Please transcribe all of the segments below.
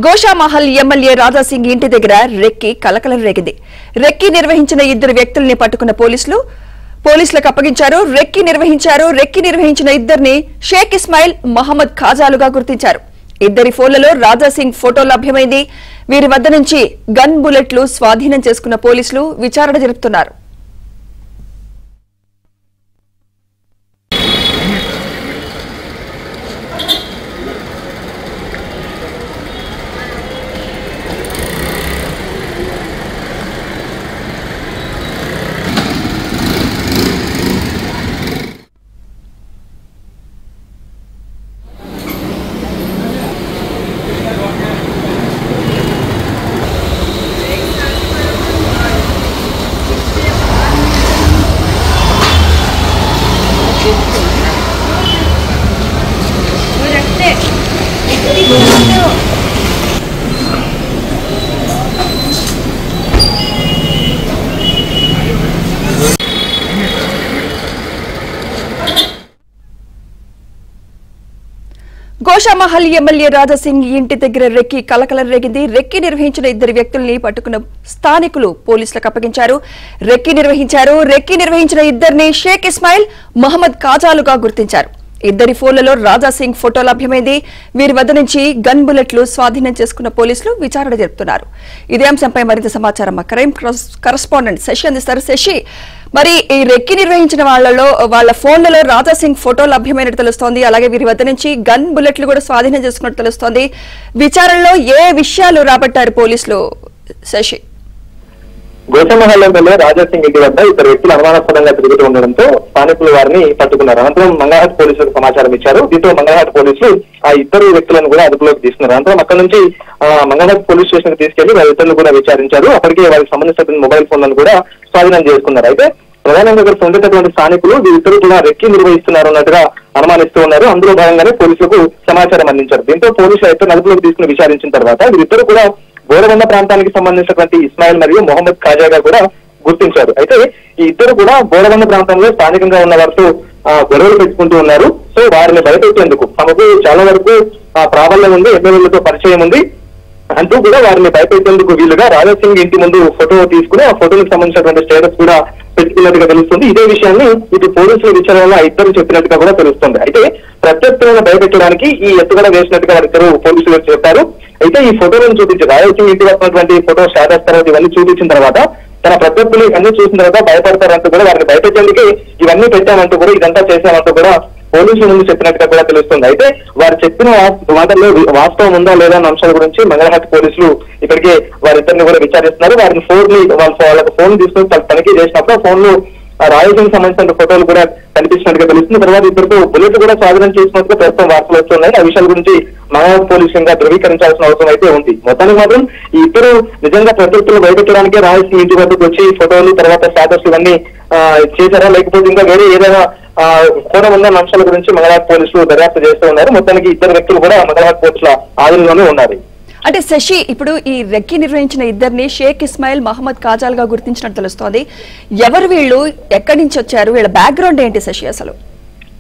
Goshamahal MLA Raja Singh ఇంటి దగ్గర recce కలకలం రేగింది. రెక్కి నిర్వహించిన ఇద్దరు వ్యక్తుల్ని పట్టుకున్న పోలీసులకు అప్పగించారు. రెక్కి నిర్వహించిన ఇద్దరిని షేక్ ఇస్మాయిల్, మహమ్మద్ ఖాజాలుగా గుర్తించారు. ఇద్దరి ఫోన్లలో రాజాసింగ్ ఫోటో లభ్యమైంది. వీరి వద్ద నుంచి గన్ బుల్లెట్లు స్వాధీనం చేసుకున్న పోలీసులు విచారణ జరుపుతున్నారు. గోషామహల్ ఎమ్మెల్యే రాజాసింగ్ ఇంటి దగ్గర రెక్కి కలకలం రేగింది. రెక్కి నిర్వహించిన ఇద్దరు వ్యక్తుల్ని పట్టుకున్న స్థానికులు పోలీసులకు అప్పగించారు. రెక్కి నిర్వహించిన ఇద్దరిని షేక్ ఇస్మాయిల్, మహమ్మద్ ఖాజాలుగా గుర్తించారు. ఇద్దరి ఫోన్లలో రాజాసింగ్ ఫోటో లభ్యమైంది. వీరి వద్ద నుంచి గన్ బుల్లెట్లు స్వాధీనం చేసుకున్న పోలీసులు విచారణ జరుపుతున్నారు. ఇదే అంశంపై మరింత సమాచారం మా క్రైమ్ కరెస్పాండెంట్ శశి అందిస్తారు. శశి, మరి ఈ రెక్కి నిర్వహించిన వాళ్ళ ఫోన్లలో రాజాసింగ్ ఫోటో లభ్యమైనట్టు తెలుస్తోంది. అలాగే వీరి వద్ద నుంచి గన్ బుల్లెట్లు కూడా స్వాధీనం చేసుకున్నట్టు తెలుస్తోంది. విచారణలో ఏ విషయాలు రాబట్టారు పోలీసులు శశి? గోషామహల్ ఎమ్మెల్యే రాజాసింగ్ ఇంటి వద్ద ఇద్దరు వ్యక్తులు అనుమానాస్పదంగా తిరుగుతూ ఉండడంతో స్థానికులు వారిని పట్టుకున్నారు. అనంతరం మంగళహాట్ పోలీసులకు సమాచారం ఇచ్చారు. దీంతో మంగళహాట్ పోలీసులు ఆ ఇద్దరు వ్యక్తులను కూడా అదుపులోకి తీసుకున్నారు. అనంతరం అక్కడి నుంచి మంగళహాట్ పోలీస్ స్టేషన్ కు తీసుకెళ్లి వారి ఇద్దరు కూడా విచారించారు. అప్పటికే వారికి సంబంధించిన మొబైల్ ఫోన్లను కూడా స్వాధీనం చేసుకున్నారు. అయితే ప్రధానంగా ఇక్కడ ఉండేటటువంటి స్థానికులు వీరిద్దరు కూడా రెక్కి నిర్వహిస్తున్నారు అన్నట్టుగా అనుమానిస్తూ ఉన్నారు. అందులో భాగంగానే పోలీసులకు సమాచారం అందించారు. దీంతో పోలీసులు అయితే అదుపులోకి తీసుకుని విచారించిన తర్వాత వీరిద్దరు కూడా బోరబండ ప్రాంతానికి సంబంధించినటువంటి ఇస్మాయిల్ మరియు మొహమ్మద్ ఖాజాగా కూడా గుర్తించారు. అయితే ఈ ఇద్దరు కూడా బోరబండ ప్రాంతంలో స్థానికంగా ఉన్న వారితో గొడవలు పెట్టుకుంటూ ఉన్నారు. సో వారిని భయపెట్టేందుకు తమకు చాలా వరకు ప్రాబల్యం ఉంది, ఎమ్మెల్యేలతో పరిచయం ఉంది అంటూ కూడా వారిని భయపెట్టేందుకు వీలుగా రాజాసింగ్ ఇంటి ముందు ఫోటో తీసుకుని ఆ ఫోటోలకు సంబంధించినటువంటి స్టేటస్ కూడా పెట్టుకున్నట్టుగా తెలుస్తుంది. ఇదే విషయాన్ని ఇటు పోలీసుల విచారణలో ఇద్దరు చెప్పినట్టుగా కూడా తెలుస్తుంది. అయితే ప్రత్యర్థులను భయపెట్టడానికి ఈ ఎత్తుగడ వేసినట్టుగా వారిద్దరు పోలీసులు చెప్పారు. అయితే ఈ ఫోటోలను చూపించి రాజాసింగ్ ఇంటి వస్తున్నటువంటి ఫోటో స్టేటస్ తర్వాత ఇవన్నీ చూపించిన తర్వాత తన ప్రత్యర్థులు ఇవన్నీ చూసిన తర్వాత భయపడతారంటూ కూడా వారిని భయపెట్టేందుకే ఇవన్నీ పెట్టామంటూ కూడా ఇదంతా చేశామంటూ కూడా పోలీసుల ముందు చెప్పినట్టుగా కూడా తెలుస్తుంది. అయితే వారు చెప్పిన మాటల్లో వాస్తవం ఉందా లేదా అన్న అంశాల గురించి మంగళహాట్ పోలీసులు ఇప్పటికే వారిద్దరిని కూడా విచారిస్తున్నారు. వారిని వాళ్ళకి ఫోన్ తీసుకుని తనిఖీ చేసినప్పుడు ఆ ఫోన్ లో రాజాసింగ్ సంబంధించిన ఫోటోలు కూడా కనిపించినట్టుగా తెలుస్తుంది. తర్వాత ఇద్దరితో బుల్లెట్ కూడా స్వాధీనం చేసినట్టుగా ప్రస్తుతం వార్తలు వస్తున్నాయి. ఆ విషయాల గురించి మంగళహాట్ పోలీసులుగా ధృవీకరించాల్సిన అవసరం అయితే ఉంది. మొత్తానికి మాత్రం ఈ ఇద్దరు నిజంగా ప్రత్యర్థులు భయపెట్టడానికి రాజాసింగ్ ఇంటి వద్దకు వచ్చి ఫోటోలు తర్వాత స్టాటస్ ఇవన్నీ చేశారా, లేకపోతే ఇంకా వేరే ఏదైనా కోణం ఉన్న అంశాల గురించి మంగళహాట్ పోలీసులు దర్యాప్తు చేస్తూ ఉన్నారు. మొత్తానికి ఇద్దరు వ్యక్తులు కూడా మంగళహాట్ పోలీసుల ఆధీనంలోనే ఉన్నారు. అంటే శశి, ఇప్పుడు ఈ రెక్కి నిర్వహించిన ఇద్దరిని షేక్ ఇస్మాయిల్, మహమ్మద్ ఖాజాలుగా గుర్తించినట్టు తెలుస్తోంది. ఎవరు వీళ్ళు, ఎక్కడి నుంచి వచ్చారు, వీళ్ళ బ్యాక్గ్రౌండ్ ఏంటి శశి అసలు?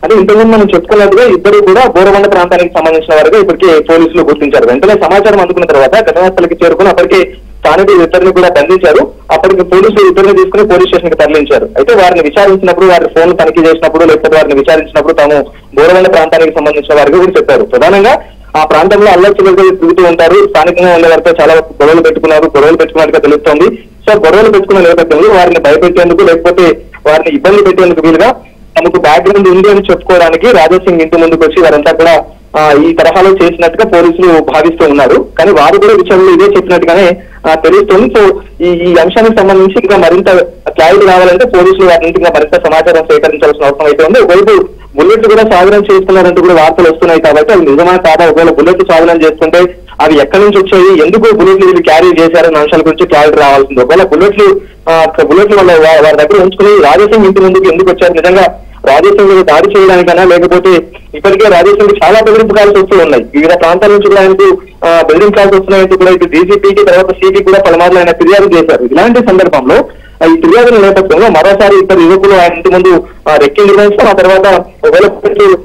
అంటే ఇంతకుముందు మనం చెప్పుకున్నట్టుగా ఇద్దరు కూడా బోరబండ ప్రాంతానికి సంబంధించిన వారుగా ఇప్పటికే పోలీసులు గుర్తించారు. వెంటనే సమాచారం అందుకున్న తర్వాత ఘటనా స్థలికి చేరుకుని అప్పటికే స్థానికులు ఇద్దరిని కూడా బంధించారు. అప్పటికి పోలీసులు ఇద్దరిని తీసుకుని పోలీస్ స్టేషన్ కి తరలించారు. అయితే వారిని విచారించినప్పుడు, వారి ఫోన్ తనిఖీ చేసినప్పుడు, లేకపోతే వారిని విచారించినప్పుడు తాము బోరబండ ప్రాంతానికి సంబంధించిన వారిగా కూడా చెప్పారు. ప్రధానంగా ఆ ప్రాంతంలో అల్లచిల్లగా తిరుగుతూ ఉంటారు. స్థానికంగా ఉండే వారితో చాలా గొడవలు పెట్టుకున్నట్టుగా తెలుస్తోంది. సో గొడవలు పెట్టుకున్న నేపథ్యంలో వారిని భయపెట్టేందుకు లేకపోతే వారిని ఇబ్బంది పెట్టేందుకు వీలుగా తమకు బ్యాక్గ్రౌండ్ ఉంది అని చెప్పుకోవడానికి రాజాసింగ్ ఇంటి ముందుకు వచ్చి వారంతా కూడా ఈ తరహాలో చేసినట్టుగా పోలీసులు భావిస్తూ ఉన్నారు. కానీ వారు కూడా విషయంలో ఇదే చెప్పినట్టుగానే తెలుస్తుంది. సో ఈ అంశానికి సంబంధించి ఇంకా మరింత క్లారిటీ రావాలంటే పోలీసులు వారి నుంచి ఇంకా మరింత సమాచారం సేకరించాల్సిన అవసరం అయితే ఉంది. ఒకవైపు బుల్లెట్ కూడా స్వాధీనం చేస్తున్నారంటూ కూడా వార్తలు వస్తున్నాయి. కాబట్టి అవి నిజమా కాదా, ఒకవేళ బుల్లెట్ స్వాధీనం చేసుకుంటే అవి ఎక్కడి నుంచి వచ్చాయి, ఎందుకు బుల్లెట్లు వీళ్ళు క్యారీ చేశారన్న అంశాల గురించి క్లారిటీ రావాల్సింది. ఒకవేళ బుల్లెట్లు వారి దగ్గర ఉంచుకుని రాజాసింగ్ ఇంటి ముందుకు ఎందుకు వచ్చారు, నిజంగా రాజాసింగ్ మీద దాడి చేయడానికైనా లేకపోతే ఇప్పటికే రాజాసింగ్ చాలా బెదిరింపు కాల్స్ వస్తూ ఉన్నాయి. వివిధ ప్రాంతాల నుంచి కూడా ఆయనకు బెదిరింపు కాల్స్ వస్తున్నాయంటూ కూడా ఇటు డీజీపీకి తర్వాత సిపి కూడా పలుమార్లు ఆయన ఫిర్యాదు చేశారు. ఇలాంటి సందర్భంలో ఈ ఫిర్యాదుల నేపథ్యంలో మరోసారి ఇద్దరు యువకులు ఆయన ఇంటి ముందు రెక్కి నిర్వహిస్తాం. ఆ తర్వాత ఒకవేళ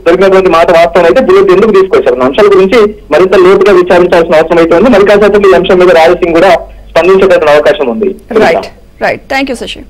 జరిగినటువంటి మాట వాస్తవం అయితే బుల్లెట్ ఎందుకు తీసుకొచ్చారు అంశాల గురించి మరింత లోతుగా విచారించాల్సిన అవసరం అయితే ఉంది. మరి కాసేపు ఈ అంశం మీద రాజసింగ్ కూడా స్పందించేటటువంటి అవకాశం ఉంది. Right thank you Shashi.